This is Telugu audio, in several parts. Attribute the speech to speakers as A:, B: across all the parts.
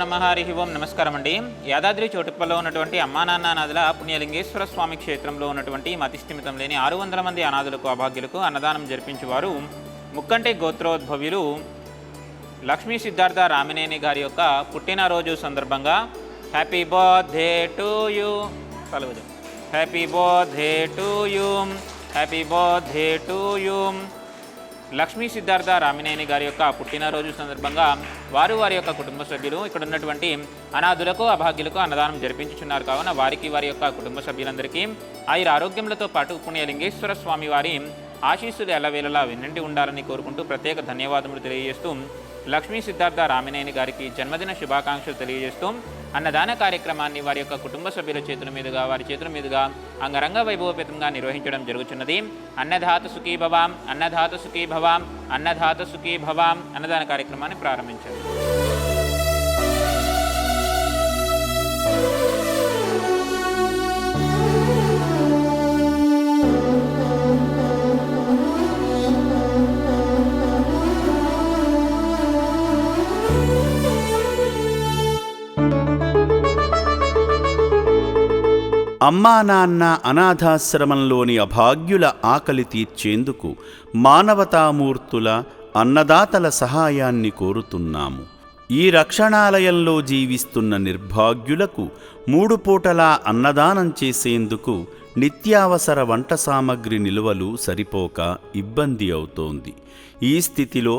A: నమః. హరి ఓం. నమస్కారం అండి. యాదాద్రి చోటుప్పల్లో ఉన్నటువంటి అమ్మా నాన్న అనాథుల పుణ్యలింగేశ్వర స్వామి క్షేత్రంలో ఉన్నటువంటి మతిస్థిమితం లేని 600 మంది అనాథులకు అభాగ్యులకు అన్నదానం జరిపించేవారు ముక్కంటి గోత్రోద్భవ్యులు లక్ష్మీ సిద్ధార్థ రామినేని గారి యొక్క పుట్టినరోజు సందర్భంగా హ్యాపీ బర్త్డే టు యూ కలుగుదు. Happy birthday to you, happy birthday to you. Lakshmi Siddhartha Ramineni గారి యొక్క పుట్టినరోజు సందర్భంగా వారి యొక్క కుటుంబ సభ్యులు ఇక్కడ ఉన్నటువంటి అనాథులకు అభాగ్యులకు అన్నదానం జరిపించుచున్నారు. కావున వారికి వారి యొక్క కుటుంబ సభ్యులందరికీ ఆయుర ఆరోగ్యములతో పాటు పుణ్యలింగేశ్వర స్వామి వారి ఆశీస్సులు ఎల్లవేళలా వినంటి ఉండాలని కోరుకుంటూ ప్రత్యేక ధన్యవాదములు తెలియజేస్తూ లక్ష్మీ సిద్ధార్థ రామినేని గారికి జన్మదిన శుభాకాంక్షలు తెలియజేస్తూ అన్నదాన కార్యక్రమాన్ని వారి యొక్క కుటుంబ సభ్యుల వారి చేతుల మీదుగా అంగరంగ వైభవపేతంగా నిర్వహించడం జరుగుతున్నది. అన్నదాత సుఖీ భవాం, అన్నదాత సుఖీ భవాం, అన్నదాత సుఖీ భవాం అన్నదాన కార్యక్రమాన్ని ప్రారంభించారు.
B: అమ్మా నాన్న అనాథాశ్రమంలోని అభాగ్యుల ఆకలి తీర్చేందుకు మానవతామూర్తుల అన్నదాతల సహాయాన్ని కోరుతున్నాము. ఈ రక్షణాలయంలో జీవిస్తున్న నిర్భాగ్యులకు 3 పూటలా అన్నదానం చేసేందుకు నిత్యావసర వంట సామగ్రి నిల్వలు సరిపోక ఇబ్బంది అవుతోంది. ఈ స్థితిలో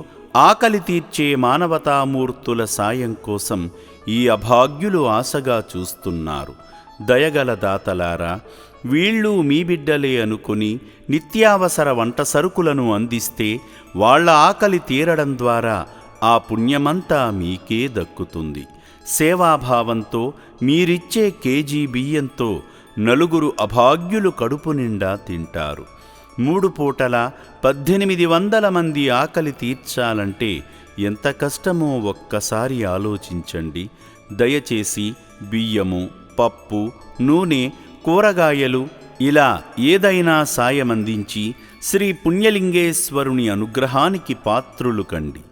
B: ఆకలి తీర్చే మానవతామూర్తుల సాయం కోసం ఈ అభాగ్యులు ఆశగా చూస్తున్నారు. దయగల దాతలారా, వీళ్ళు మీ బిడ్డలే అనుకుని నిత్యావసర వంట సరుకులను అందిస్తే వాళ్ల ఆకలి తీరడం ద్వారా ఆ పుణ్యమంతా మీకే దక్కుతుంది. సేవాభావంతో మీరిచ్చే కేజీ బియ్యంతో 4 అభాగ్యులు కడుపు నిండా తింటారు. 3 పూటల 1800 మంది ఆకలి తీర్చాలంటే ఎంత కష్టమో ఒక్కసారి ఆలోచించండి. దయచేసి బియ్యము, పప్పు, నూనె, కూరగాయలు ఇలా ఏదైనా సాయమందించి శ్రీ పుణ్యలింగేశ్వరుని అనుగ్రహానికి పాత్రులు కండి.